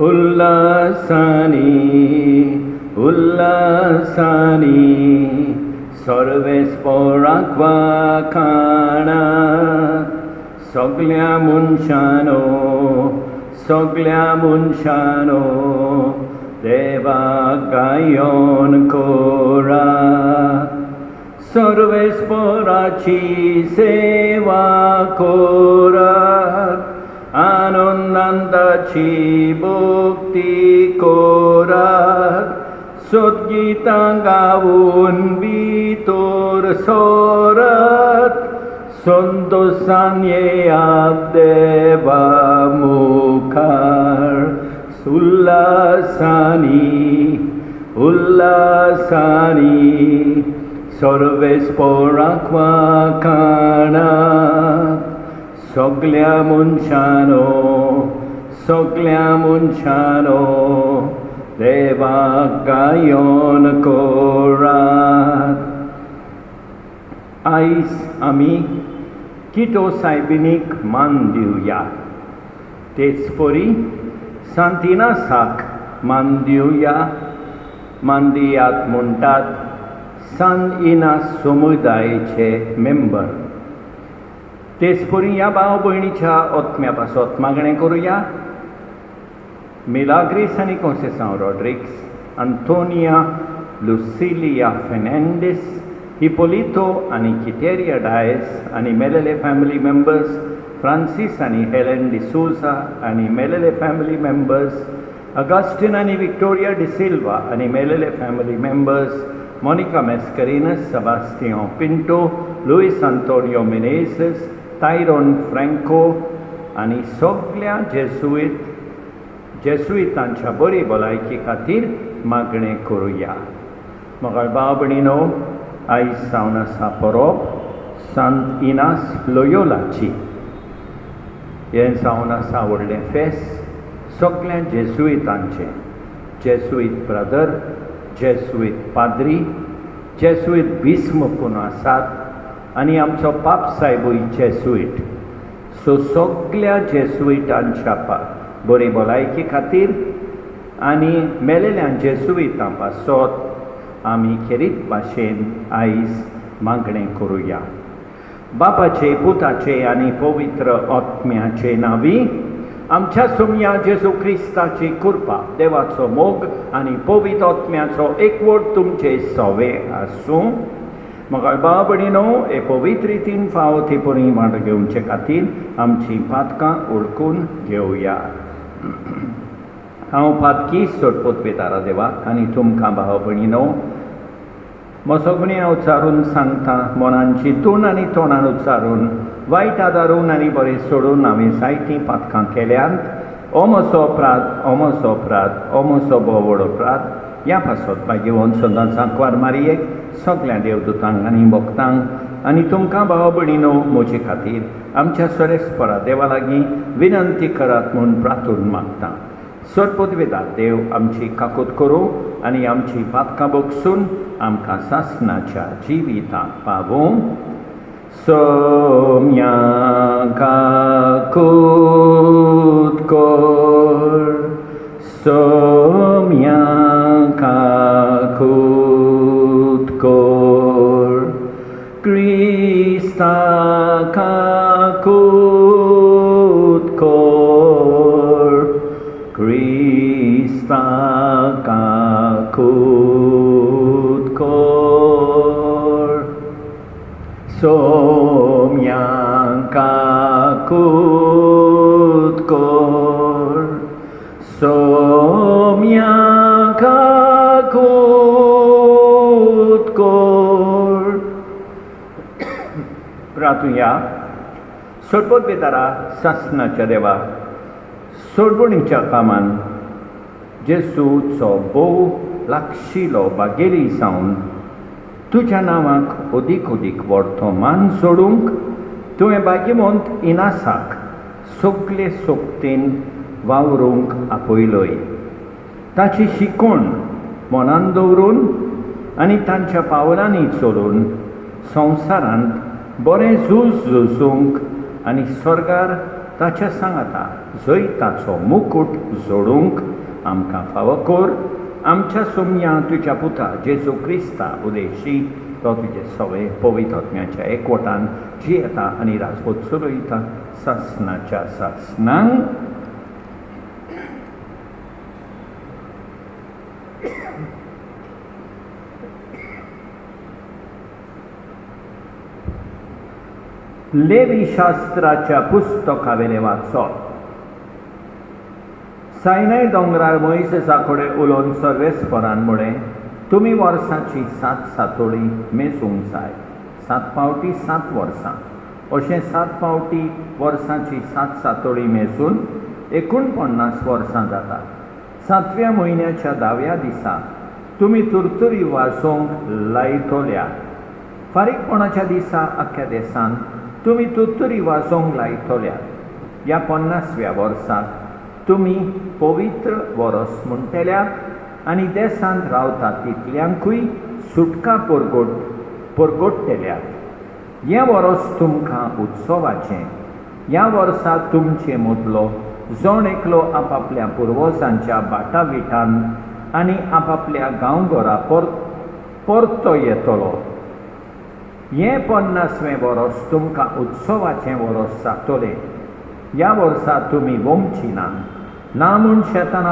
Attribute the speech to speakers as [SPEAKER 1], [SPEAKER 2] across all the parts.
[SPEAKER 1] उल्लासानी उल्लासानी सर्वेस्पोराक वाखाणा सगळ्या मनशानो देवाक गायन कोरा सर्वेस्पराची सेवा कोरात आनंदाची भक्ती कोरात सद्गीतां गावून भितर सोरात संतोषान येयात देवा मुखार उल्लासानी सर्वेस्पराक वाखाणा सगळ्या मनशानो देवाक गायन कोरात. आयज आमी किटो सायबिणीक मान दिवया. तेच परी सांतिनासाक मान दिवया. मान दियात म्हणटात सांत इनास समुदायाचे मेंबर. तेच परी ह्या भाव भयणीच्या ओतम्या पासत मागणें करुया. मिलाग्रीस आनी कॉन्सेसांव रॉड्रिग्स, आंतोनिया लुसिलिया फेर्नांडीस, हिपोलितो आनी किटेरिया डायस आनी मेलेले फॅमिली मेंबर्स, फ्रांसीस आनी हेलेन डिसोजा आनी मेलेले फॅमिली मेंबर्स, अगस्टीन आनी विक्टोरिया डिसिल्वा आनी मेलेले फॅमिली मेंबर्स, मोनिका मेस्करिनस, सेबास्टियान पिंटो, लुईस आंतोनियो मेनेझेस, टायरॉन फ्रँको आनी सगळ्या जेजुईतांच्या बरी भलायकी खातीर मागणें करुया. म्हाका भाव भयणीनो, आयज सावन आसा परब सांत इनास लोयोलाची. हें जावन आसा व्हडलें फेस्त सगळ्या जेजुईतांचें. जेजुईत ब्रदर, जेजुईत पाद्री, जेजुईत बिस्म पूण आसात आनी आमचो पाप सायबूय जेजुईट. सो सगळ्या जेजुईटांच्या बरी भलायकी खातीर आनी मेलेल्या जेजुईतां पासत आमी खेरीत भाशेन आयज मागणें करुया. बापाचे, पुताचे आनी पवित्र आत्म्याचे नांवी. आमच्या सोम्या जेजू क्रिस्ताची कृपा, देवाचो मोग आनी पवित्र आत्म्याचो एकवट तुमचे सवे आसूं. म्हाका भाव भयणीनो, हे पवित्र रितीन फावो परी माड घेवचे खातीर आमची पातकां ओळखून घेवया. हांव पातकी सोडपोत वेतारा देवाक आनी तुमकां भाव भयणीनो मोसगणें उच्चारून सांगता. मनान चिंतून आनी तोंडान उच्चारून वायट आदारून आनी बरें सोडून हांवें जायतीं पातकां केल्यांत. ओमोसो अपराध, ओमोसो अपराध, ओमोसो बोवड अपराध ह्या पासत घेवन सदांचां क्वार मारयेक सगळ्या देवदूतांक आनी भक्तांक आनी तुमकां भाव भयणीनो म्हजे खातीर आमच्या सरेस्परा देवा लागीं विनंती करात म्हूण प्रार्थून मागता. सोडपोदवेदार देव आमची काकूत करूं आनी आमची पातकां बगसून आमकां सासणाच्या जिवितांत पावूं. सोम्या काकूत कोर, सोम्या काकूत कोर, क्रिस्ता काकूत कोर, क्रिस्ता काकूत कोर. सोम्या काकूत कोर, सोम्या काकूत कोर. प्रार्थुया. सोडपोत बेतारा सासणाच्या देवा, सोडवणीच्या कामान जेजूचो भोव लागशिलो बागेली जावन तुज्या नांवाक अदीक व्हडतो मान सोडूंक तुवें भाग्यवंत इनासाक सगळे सोबतीन वावरूंक आपयलोय. ताची शिकवण मनान दवरून आनी तांच्या पावलांनी चलून संवसारांत बरें झूज झुजूंक आनी स्वर्गार ताच्या सांगाता जंय ताचो मुकुट जोडूंक आमकां फावो कर. आमच्या सोमया तुज्या पुता जेजू क्रिस्ता उदेशी तो तुजे सगळे पवित्र आत्म्याच्या एकवटान जियेता आनी राजवट चलयता सासणाच्या सासणांक. लेवी शास्त्राच्या पुस्तकावेले वाचप. सायनाय दोंगरार मोइसेसा कडेन उलोवन सर्वेस्परान म्हळें, तुमी वर्सांची 7 सातोळी मेसूंक जाय. 7 फावटी 7 वर्सां अशें 7 फावटी वर्सांची 7 सातोळी मेसून 49 वर्सां जाता. 7व्या म्हयन्याच्या 10व्या दिसा तुमी तुरतुरी वाजोवंक लायतल्या. फारीकपणाच्या दिसा आख्या देसान तुमी तुरतुरी वाजोवंक लायतल्या. ह्या 50व्या वर्साक तुमी पवित्र वरस म्हणटल्यात आनी देशांत रावता तितल्यांकूय सुटका परगोडटल्यात. हें वरस तुमकां उत्सवाचें. ह्या वर्सा तुमचे मदलो जण एकलो आपापल्या पुर्वजांच्या बाटा विटान आनी आपापल्या गांवघरा परतो येतलो. हें 50वें वरस तुमकां उत्सवाचें वरस जातलें. ह्या वर्सा तुमी वोमची ना म्हूण शेतान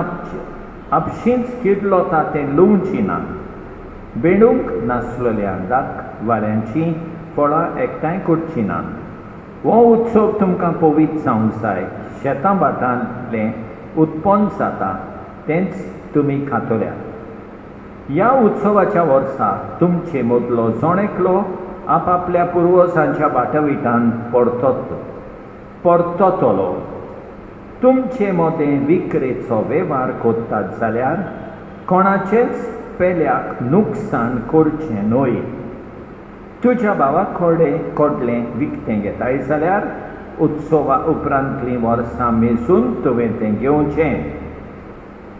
[SPEAKER 1] आपशींच किडलो ता तें लुंवची ना. बेडूंक नासलेल्या वाऱ्यांची फळां एकठांय करची ना. हो उत्सव तुमकां पवित्र जावंक जाय. शेतां बाटांतलें उत्पन्न जाता तेंच तुमी खातल्या. ह्या उत्सवाच्या वर्सा तुमचे मदलो जण एकलो आपापल्या पुर्वजांच्या बाटाविटान परततलो. तुमचे मदें विक्रेचो वेव्हार कोत्तात जाल्यार कोणाचेच पेल्याक नुकसाण करचें न्हय. तुज्या भावा कडलें विकतें घेताय जाल्यार उत्सवा उपरांतलीं वर्सां मेजून तुवें तें घेवचें.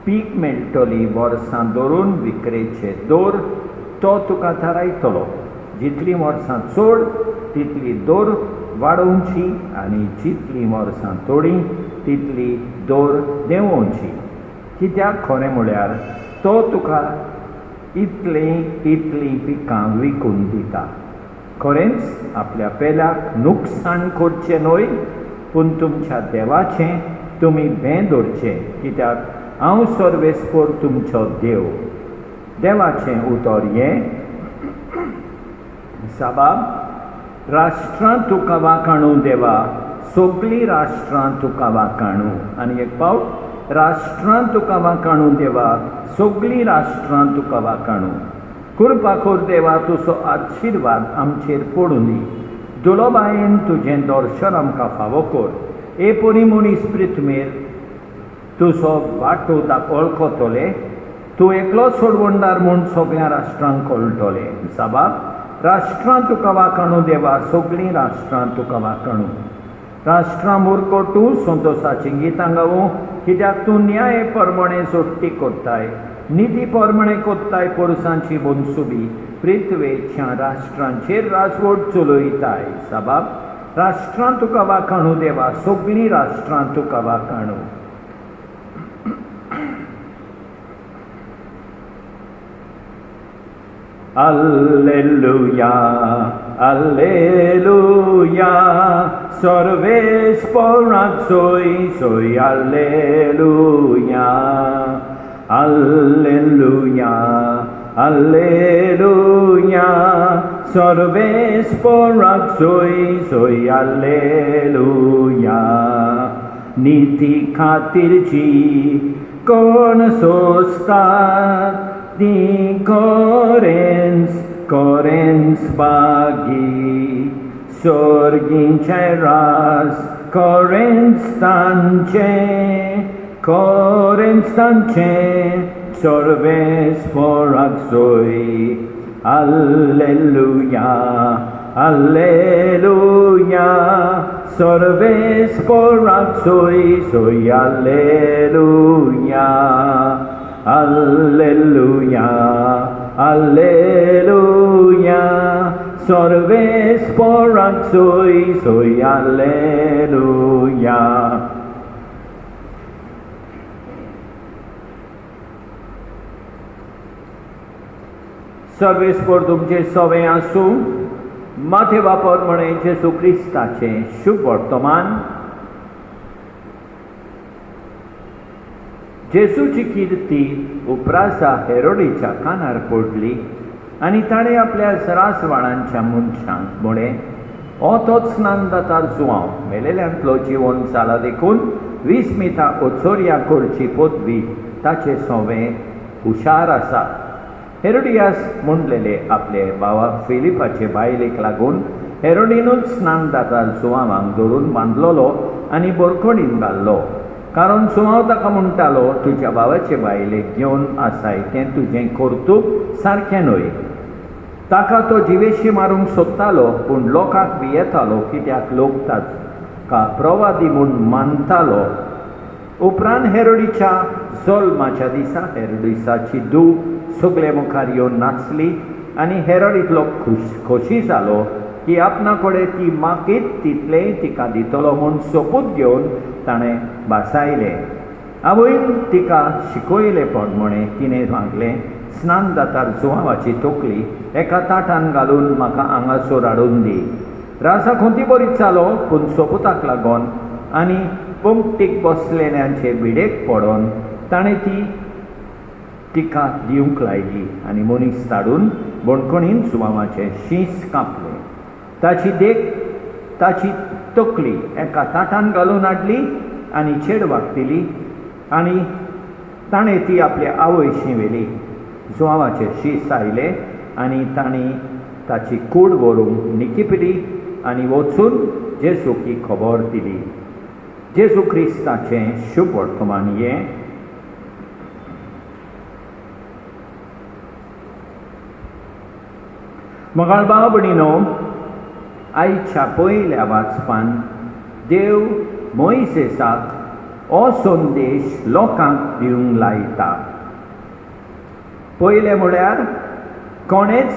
[SPEAKER 1] पीक मेळटली वर्सां धरून विक्रेचे दर तो तुका थारायतलो. जितलीं वर्सां चड तितली दर वाडोवची आनी जितलीं वर्सां थोडीं तितली दर देंवोवची. कित्याक खरें म्हळ्यार तो तुका इतलीं पिकां विकून दिता. खरेंच आपल्या पेल्याक नुकसाण करचें न्हय पूण तुमच्या देवाचें तुमी भें धरचें. कित्याक हांव सर्वेस्पर तुमचो देव. देवाचें उतर हें, साबाब राष्ट्रां तुका वाखाणू देवा, सगळीं राष्ट्रां तुका वाखाणू. आनी एक फावट राष्ट्रां तुका वाखाणू देवा, सगळीं राष्ट्रां तुका वाखाणू. कृपा कर देवा, तुजो आशिर्वाद आमचेर पडूं दी. दुलोबायेन तुजें दर्शन आमकां फावो कर. ए परी मनीस पृथ्वीर तुजो वाटो वळखतले. तूं एकलो सोडवणदार म्हूण सगळ्या राष्ट्रांक कळटलें. साबाब राष्ट्रां तुका वाखाणू देवा, सगळीं राष्ट्रां तुका वाखाणू. राष्ट्रां मुर्खो तूं संतोशाचीं गितां गावूं, कित्याक तूं न्याय परमणे सोडटी कोत्ताय. निधी परमणे कोत्ताय पोरसांची मनसुबी. पृथ्वेच्या राष्ट्रांचेर राजवट चलयताय. साबाब राष्ट्रां तुका वाखाणू देवा, सगळीं राष्ट्रां तुका वाखाणू. Alleluia, Alleluia, सर्वेस्पराक सोय Alleluia, Alleluia, Alleluia, सर्वेस्पराक सोय Alleluia. नीती खातीरची कोण सोंसतात ती कोरेन्स बागी. सर्गींचे रास कोरेन्स तांचे सर्वेस्पराक सोय. Alleluia, Alleluia, सर्वेस्पराक सोय Alleluia, Alleluia, Alleluia, सर्वेस्पराक सोय Alleluia. मागुया. सर्वेस्पर तुमचे सवे आसूं. माथे वापर म्हणे जेजू क्रिस्ताचे शुभ वर्तमान. जेजूची कीर्ती उपरासा हेरोडीच्या कानार पडली आनी ताणें आपल्या सरासवाळांच्या मनशांक म्हळें, हो तोच स्नानदातार जुवांव मेलेल्यांतलो जिवन जाला देखून विस्मिता ओचोरिया करची पदवी ताचे सोवे हुशार आसा. हेरोडियास म्हणलेले आपले भावा फिलिपाचे बायलेक लागून हेरोडीनूच स्नानदातार जुवांवाक धरून बांदलोलो आनी बरखडीन घाल्लो. कारण जुवांव ताका म्हणटालो, तुज्या भावाचे बायलेक घेवन आसाय तें तुजें कर्तूब सारकें न्हय. ताका तो जिवेशी मारूंक सोदतालो, पूण लोकांक भियेतालो कित्याक लोक ताका प्रवादी म्हूण मानतालो. उपरांत हेरोडीच्या जल्माच्या दिसा हेरोडिसाची धूव सगळे मुखार येवन नाचली आनी हेरोड इतलो खोशी जालो की आपणा कडेन ती मागीत तितलें तिका दितलो म्हूण सोपूत घेवन ताणें भासायलें. आवयन तिका शिकयलें पण म्हणे तिणें मागलें, स्नानदातार जुवांवाची तोकली एका ताटान घालून म्हाका हांगासर हाडून दी. रासा खोंती बरीच जालो, पूण सोपुताक लागून आनी पंक्तीक बसलेल्यांचे भिडेक पडोन ताणें ती तिका दिवंक लायली आनी मनीस धाडून बणकणीन जुवांवाचें शीस कापलें. ताची तकली एका ताटान घालून हाडली आनी चेडवाक दिली आनी ताणें ती आपल्या आवयशी व्हेली. जुवांवाचें शीस आयलें आनी तांणी ताची कूड व्हरूंक निकिपली आनी वचून जेजूक ही खबर दिली. जेजू क्रिस्ताचें शुभ वर्तमान हें. मोगाळ भाव भयणीनो, आयच्या पयल्या वाचपान देव मोइसेसाक हो संदेश लोकांक दिवंक लायता. पयलें म्हळ्यार कोणेच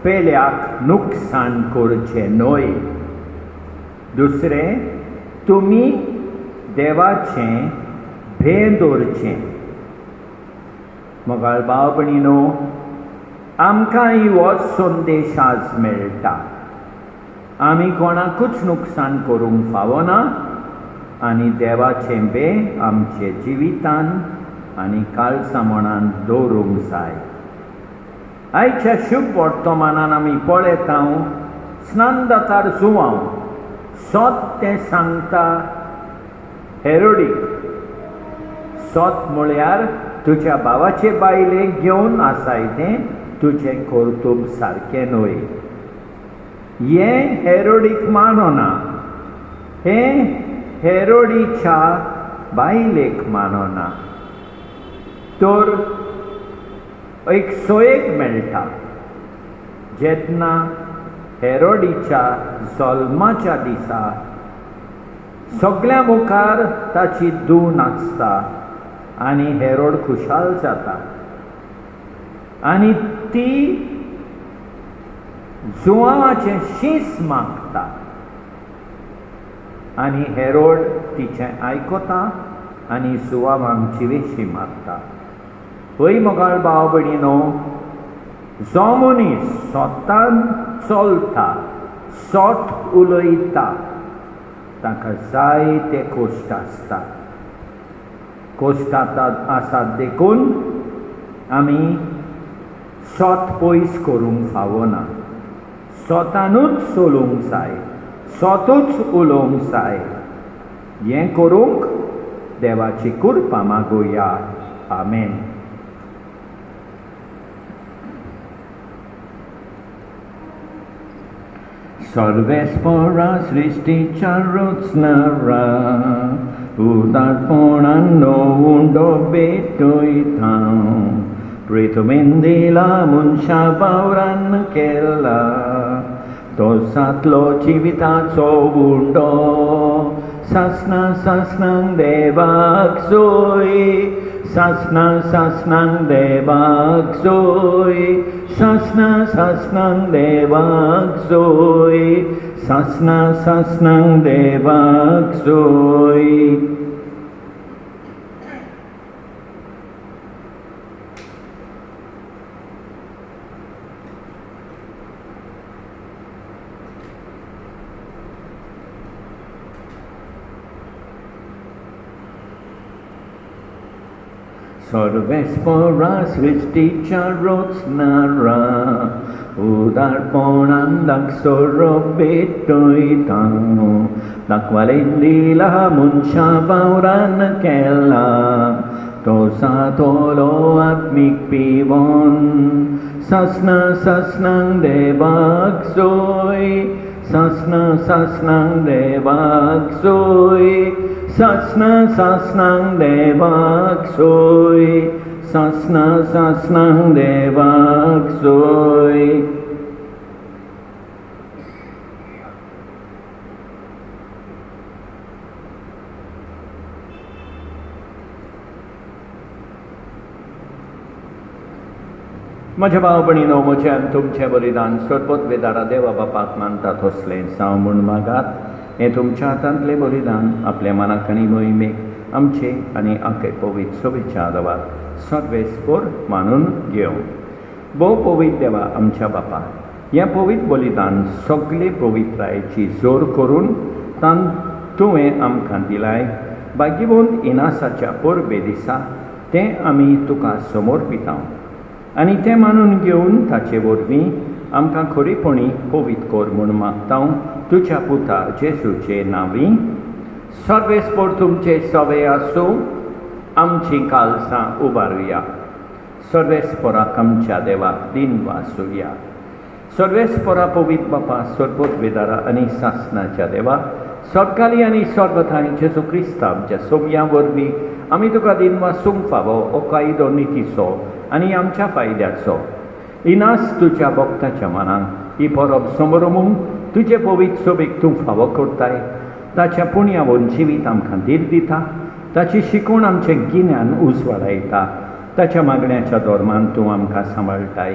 [SPEAKER 1] पेल्याक नुकसाण करचें न्हय. दुसरें, तुमी देवाचें भें दवरचें. मोगाळ भाव भयणीनो, आमकांय हो संदेश आज मेळटा. आमी कोणाकूच नुकसाण करूंक फावना आनी देवाचें भें आमचे जिवितान आनी काळसामणान दवरूंक जाय. आयच्या शुभ वर्तमानान आमी पळयता स्नानदातार जुवांव सोत तें सांगता हेरोडीक. सोत म्हळ्यार तुज्या भावाचे बायलेक घेवन आसाय तें तुजें कर्तूब सारकें न्हय. हें हेरोडीक मानना, हें हेरोडीच्या बायलेक मानना. तर एक सोयेक मेळटा जेन्ना हेरोडीच्या जल्माच्या दिसा सगळ्या मुखार ताची धूव नाचता आनी हेरोड खुशाल जाता आनी ती जुवांवाचें शीस मागता आनी हेरोड तिचें आयकता आनी जुवांवाक जिवेशी मारता. हय मोगाळ भाव भयणीनो, जो मनीस सोतान चलता, सोट उलयता, ताका जायते कोश्ट आसता. कोश्ट आसात देखून आमी सोत पयस करूंक फावना. सोतानूच चलूंक जाय, सोतूच उलोवंक जाय. हें करूंक देवाची कृपा मागुया. आमेन. सर्वेस्परा सृष्टीच्या रचणारा उदारपणान उंडो भेटयता. पृथ्वीन दिला मनशा वावरान केला, तो सातलो जिविताचो उंडो. सासणांक देवाक जोय, सासणांक देवाक जोय, सासणांक देवाक जोय, Sasnang Devak Soy. Sorvesporas Risticharots Nara Udarponan Daxorobetoitano Daqualendila Munchavaurana Kella Tosatolo Atmik Pivon Sasnang Devak Soy Sasnang Devak Soy Sasnang Devak Soy Sasnang Devak Soy. म्हज्या भाव भयणीनो म्हजें आनी तुमचें बलिदान सरपत वेदारा देवा बापाक मानतात असलें जावं म्हूण मागात. हें तुमच्या हातांतलें बलिदान आपल्या मनाक आनी मोहिमेक आमचे आनी आखे पवित्र सोबेच्या आदाराक सर्वेस्पर मानून घेवं. भोव पवित्र देवा आमच्या बापा, हें पवित्र बलिदान सगळे पवित्रायेची जोर करून तुवें आमकां दिलाय. भाग्यवंत इनासाच्या परबे दिसा तें आमी तुका समर्पितां आनी तें मानून घेवन ताचे वरवीं आमकां खरेपणी पवित्र कर म्हूण मागतां तुज्या पुता जेजूचे नांवी. सर्वेस्पर तुमचे सवे आसूं, आमची काळजां उबारुया. सर्वेस्पराक आमच्या देवाक दिन वासुया. सर्वेस्परा पवित्र बापा सरपत वेदारा आनी सासणाच्या देवा, सरकाली आनी सर्वथांय जेजू क्रिस्ता आमच्या सोबया वरवीं आमी तुका दिन वासूंक फावो हो कायदो नितीचो आनी आमच्या फायद्याचो. इनास तुज्या भक्ताच्या मनाक ही परब समरमूंक तुजे पवित्र सोबेक तूं फावो करताय. ताच्या पुण्यावून जिवीत आमकां धीर दिता, ताची शिकवण आमचें गिन्यान उजवाडायता, ताच्या मागण्याच्या धोरमान तूं आमकां सांबाळटाय.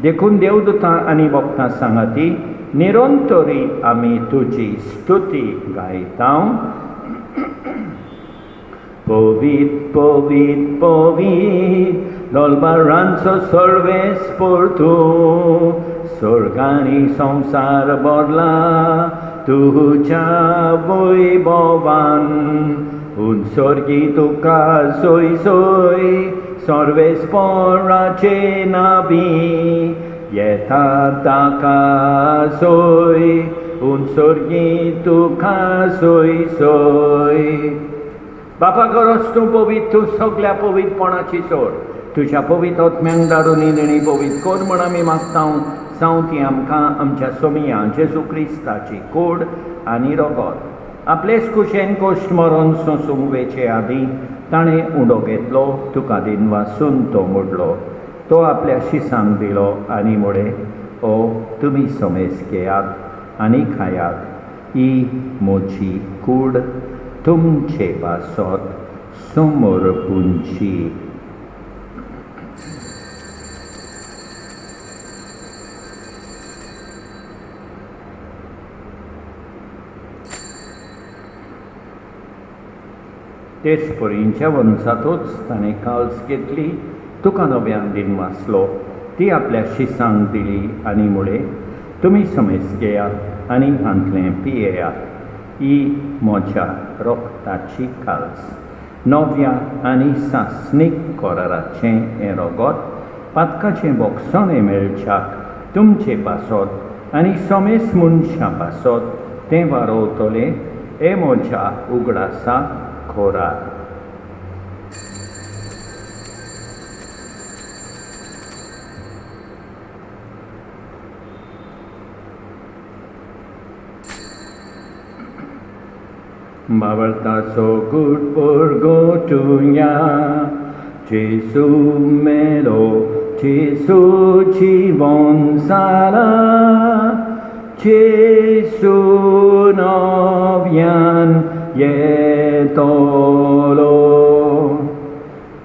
[SPEAKER 1] देखून देवदूतां आनी भक्तां सांगाती निरंतरी आमी तुजी स्तुती गायतां. पवित्र पवित्र पवित्र दोलबारांचो सर्वेस्पर तूं, स्वर्गानी संसार भरला तुज्या वैभवान. उत्सर्गी तुका सोय सोय सर्वेस्पराचे नांवी, येता ताका सोय उत्सर्गी तुका सोय सोय. बापा गरज तूं पवित्र, तूं सगळ्या पवित्रपणाची सोड. तुज्या पवित्र आत्म्यांक धाडून निणी पवित्र कर म्हूण आमी मागतां. जावं ती आमकां आमच्या सोमिया जेजू क्रिस्ताची कूड आनी रगत आपलेच कुशेन कोश्ट मरोन सोंसूंक वेचे आदीं ताणें उंडो घेतलो, तुका दिन वासून तो मोडलो. तो आपल्या शिसांक दिलो आनी मुळे ओ तुमी समेज घेयात आनी खायात. ही म्हजी कूड तुमचे पासत समर्पूंची. तेच परींच्या वंशातूच ताणें काल्स घेतली, तुका नव्यान दिन वाचलो. ती आपल्या शिसांक दिली आनी मुळे तुमी समेज घेयात आनी हांतलें पियेयात. ही म्हज्या रोगताची काल्स. नव्या आनी सासणीक कराराचें हें रगत पातकाचें बोगसोणें मेळच्याक तुमचे पासत आनी समेज मनशां पासत तें वारोवतलें. हे म्हज्या उगडासा खोराक. Mawartaso good porgo tuya, Jesu melo, Jesu chivon sala, Jesu novian yetolo.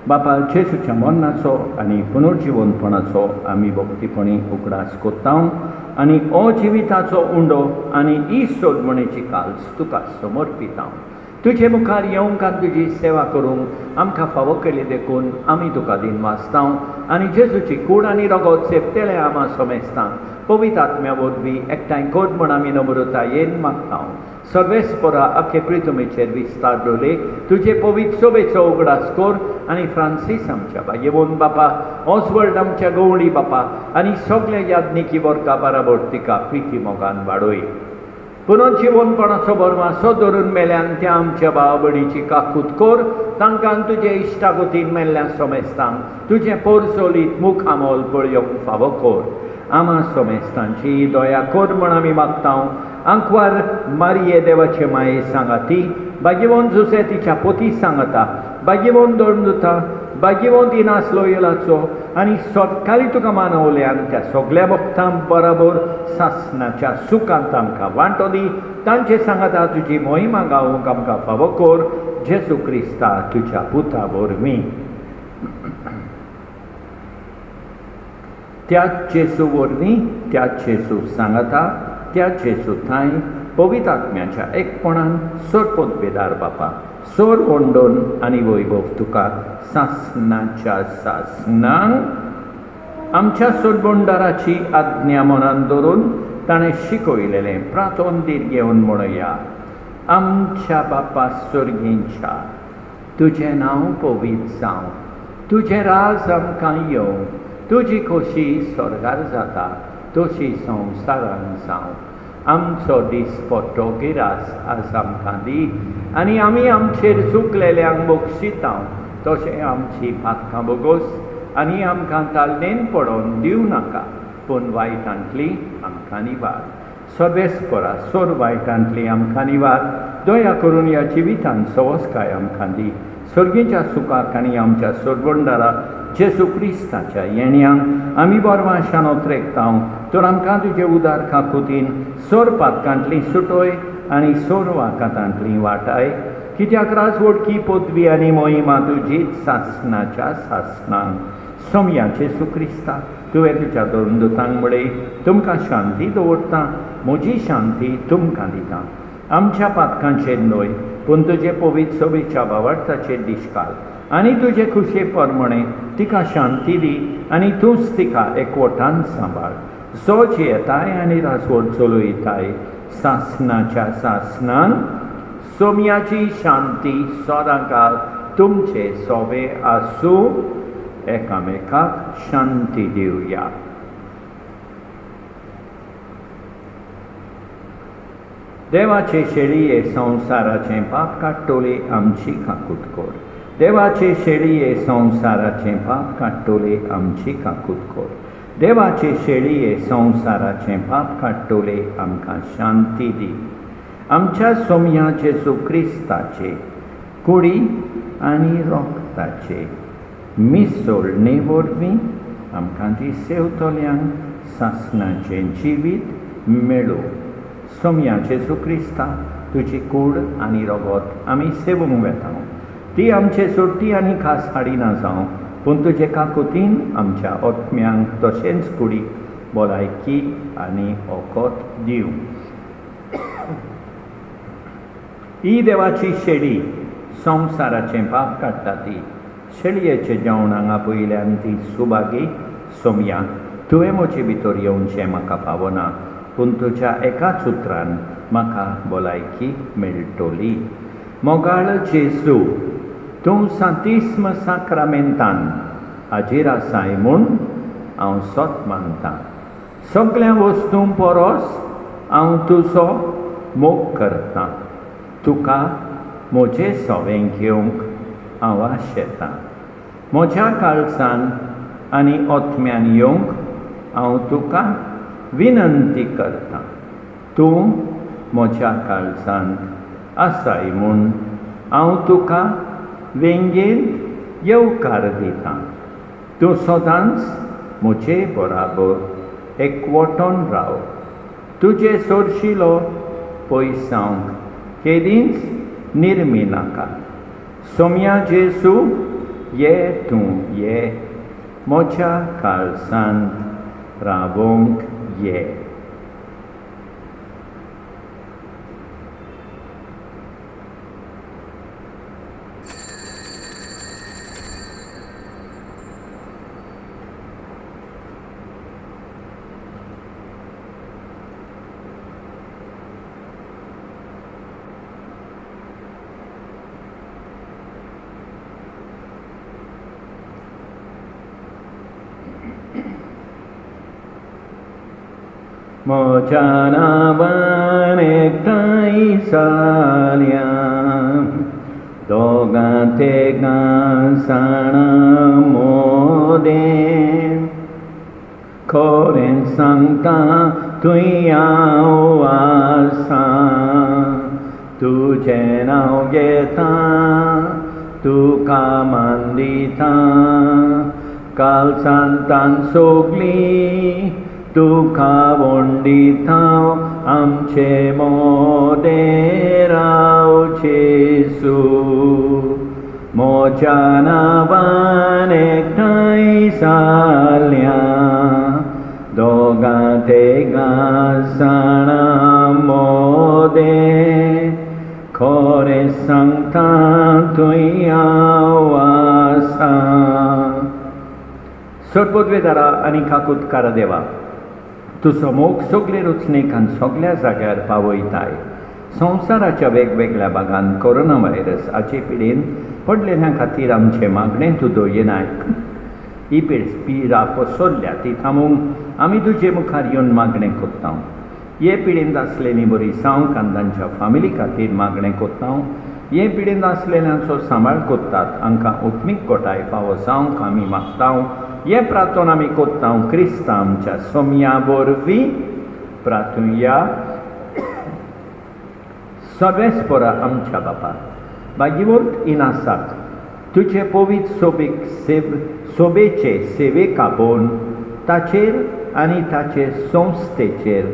[SPEAKER 1] बापा जेसूच्या मरणाचो आनी पुनर्जिवनपणाचो आमी भक्तीपणी उगडास कोत्ता आनी अजिविताचो उंडो आनी ही सोडमणेची काल्स तुका समर्पिता. तुजे मुखार येवंक आनी तुजी सेवा करूंक आमकां फावो केली देखून आमी तुका दिन वाचता आनी जेजूची कूड आनी रगत सेपतेले आमा समेजता. पवित्र आत्म्या वरवीं एकठांय कर म्हण आमी नम्रतायेन मागता. सर्वेस्परा आखे प्रितुमेचेर विस्तार दवरले तुजे पवित्र सोबेचो उगडास कर आनी फ्रांसीस आमच्या बायेवोन बापा, ऑसवर्ल्ड आमच्या गवळी बापा आनी सगळ्या याज्ञिकी वर्गा बराबर तिका प्रिती मोगान वाडोय. पुनर्जिवनपणाचो बरमासो धरून मेल्यान त्या आमच्या भाव भयणीची काकूट कर. तांकां तुजे इश्टागतीन मेल्ल्या समेस्तां तुजें पोरसोलीत मुख आमोल पळयोवंक फावो कर. आमा समेस्तांची दया कर म्हण आमी मागता. आंकवार मारिये देवाचे माये सांगाती, भाग्यवंत जुसे तिच्या पोती सांगता, भाग्यवंत दोंडुता, भाग्यवंत इनास लोयलाचो आनी सरकारी तुका मानवल्यान त्या सगळ्या भक्तां बराबर सासणाच्या सुखांत आमकां वांटो दी. तांचे सांगता तुजी मोहिमा गावूंक आमकां फावो कर. जेजू क्रिस्ता तुज्या पुता वरवीं. त्याच जेजू वरवीं, त्याच जेजू सांगता, त्याच जेजू थंय पवित्र आत्म्याच्या एकपणान सोडपोत बेदार बापा, सोर ओंडोन आनी वैभव तुका सासणाच्या सासणांक आमच्या सोडबोंडाराची आज्ञा मनान दवरून ताणें शिकयलेलें प्रातोंदीर घेवन म्हणया. आमच्या बापा स्वर्गींच्या, तुजें नांव पवित्र जावं, तुजें राज आमकां येवं, तुजी खोशी स्वर्गार जाता तशी संवसारान जावं. आमचो दिसपट्टो गिरास आज आमकां दी आनी आमी आमचेर चुकलेल्यांक बक्षिता तशें आमची पातकां बोगोस आनी आमकां तालदेन पडोवन दिवं नाका, पूण वायटांतली आमकां निवार. सर्वेस्परा सोर वायटांतली आमकां निवार. दया करून ह्या जिवितांत सवस्काय आमकां दी. सर्गेच्या सुखाक आनी आमच्या सोडबोंडारा जेजू क्रिस्ताच्या येण्याक आमी बोरवां शानोत रेखता. तर आमकां तुजे उदार काकुतीन सोर पातकांतली सुटोय आनी सोर वाकातांतली वाटाय. कित्याक राजवडकी पदवी आनी मोहिमा तुजीच सासणाच्या सासणांक. सोमया जेजू क्रिस्ता तुवें तुज्या दोंडुतांक म्हणय तुमकां शांती दवरता, म्हजी शांती तुमकां दिता. आमच्या पातकांचेर न्हय पूण तुजे पवित्र सोबेच्या भावार्थाचेर दिश्काल आनी तुजे खुशे परमणे तिका शांती दी आनी तूंच तिका एकवटान सांबाळ. जो जियेताय आनी राजवट चलयताय सासणाच्या सासणांक सोमयाची शांती सदांकाळ तुमचे सोबे आसूं. एकामेकाक शांती दिवया. देवाचे शेळये संवसाराचें पाप काडटोले आमची काकूट कर. देवाचे शेळये संवसाराचें पाप काडटोले आमची काकूट कर. देवाचे शेळये संवसाराचें पाप काडटोले आमकां शांती दी. आमच्या सोमया जेजू क्रिस्ताचे कुडी आनी रोगताचे मिसळणे वरवीं आमकां ती सेवतल्यांक सासणाचें जिवीत मेळो. सोमया जेजू क्रिस्ता तुजी कूड आनी रगत आमी सेवूंक वेता. ती आमचे सोडटी आनी खास हाडिना जावं, पूण तुजे काकुतीन आमच्या आत्म्यांक तशेंच कुडीक भलायकी आनी ओकोत दिव. ही देवाची शेळी संवसाराचें पाप काडटा ती. शेळयेचे जेवणाक आपयल्यान ती सुभागी. सोमया तुवें म्हजे भितर येवचें म्हाका फावना, पूण तुज्या एकाच उतरान म्हाका भलायकी मेळटली. मोगाळ जेजू, तूं सांतिस्म साक्रामेंतान हाजीर आसाय म्हूण हांव सोत मानतां. सगळ्या वस्तूं परस हांव तुजो मोग करतां. तुका म्हजें सोवें घेवंक हांव आशेतां. म्हज्या काळजान आनी ओत्म्यान येवंक हांव तुका विनंती करतां. तूं म्हज्या काळजांत आसाय म्हूण हांव तुका वेंगेंत येवकार दितां. तूं सदांच म्हजे बराबर एकवटोन राव. तुजे सोरशिलो पयस जावंक केदींच निर्मी नाका. सोमया जेजू, ये तूं ये मोच्या काळजांत रावोंक ये. मोच्या नांवान एकठांय जाल्या दोगां तिगां जाणां मोदें. खोरें सांगता तुवें हांव आसां, तुजें नांव घेतां, तुका मान दितां. काळजांतान सोगलीं तुका वंडितां, आमचे मोदें राव जेसू. मोच्या नांवान एकठांय जाल्या दोगां तिगां जाणां मोदें. खोरें सांगता तुवें हांव आसां. सोडपोतवेदारा आनी काकुतकारा देवा, तुजो मोग सगळे रुचणेक आनी सगळ्या जाग्यार पावयताय. संवसाराच्या वेगवेगळ्या भागांत कोरोना व्हायरस हाचे पिडेन पडलेल्या खातीर आमचे मागणें तूं दोयनायक. ही पिडा पसरल्या ती थांबोवंक आमी तुजे मुखार येवन मागणें कोत्तां. हे पिडेंत आसलेलीं बरी जावंक आनी तांच्या फामिली खातीर मागणें कोत्तां. हे पिडेंत आसलेल्यांचो सांबाळ कोत्तात हांकां उत्मीक कोटाय फावो जावंक आमी मागतां. हे प्रार्थना आमी कोत्तां क्रिस्तां आमच्या सोम्या वरवीं. प्रार्थुया. सर्वेस्परा आमच्या बापा, भाग्यवंत इनासाक तुजे पवित्र सोबेचे सेवेक आपोवन ताचेर आनी ताचे संस्थेचेर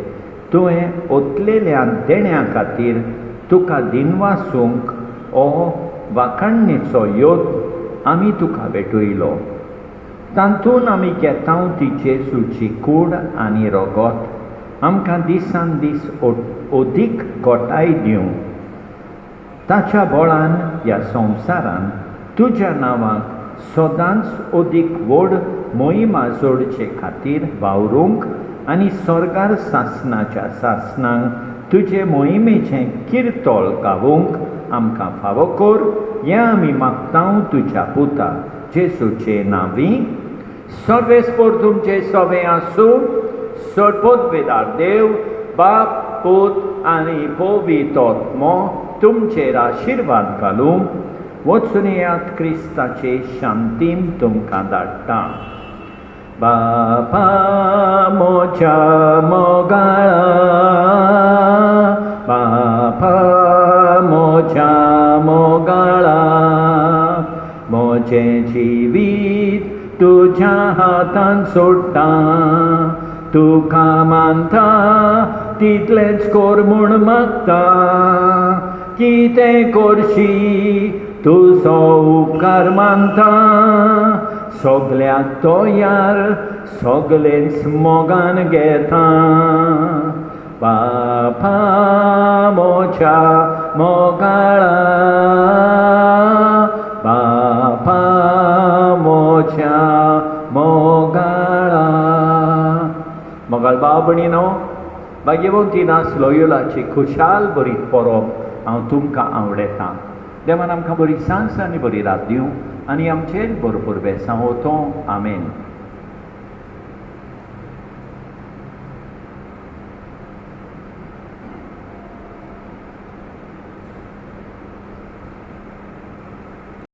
[SPEAKER 1] तुवें ओतलेल्या देण्या खातीर तुका दिनवासूंक हो वाखाणणेचो योग आमी तुका भेटयलो. तातूंत आमी घेतां ती जेजूची कूड आनी रोगोत आमकां दिसान दीस अदीक घोटाय दिवं. ताच्या बळान ह्या संवसारान तुज्या नांवाक सदांच अदीक व्हड मोहिमा जोडचे खातीर वावरूंक आनी स्वर्गार सासणाच्या सासणांक तुजे मोहिमेचें किर्तोळ गावूंक आमकां फावो कर. हें आमी मागतां तुज्या पुता जेजूचे नांवीं. सर्वेस्पर तुमचे सवें आसूं. सोडपोतवेदार देव बाप, पूत आनी पवित्र आत्मो तुमचेर आशिर्वाद घालूं. वचून येयात क्रिस्ताचे शांतीन तुमकां धाडटा. बापा मोच्या मोगाळा, बापा मोच्या मोगाळा, मोचें जिवीत तुज्या हातांत सोडटा. तुका मानता तितलेंच कर म्हूण मागता. कितें करशी तुजो उपकार मानता. सगल्याक तोयार सगलेंच मोगान घेता. बापा मोच्या मोगाळा, बापा मोच्या मोगाळा. मोगाळ भाव भयणीनो, भाग्यवंती नास लोयोलाची खुशाल बरी परब हांव तुमकां आवडयतां. देवान आमकां बरी सांस आनी बरी रात दिवं आनी आमचेर भरपूर बेसांव होतो. आमेन.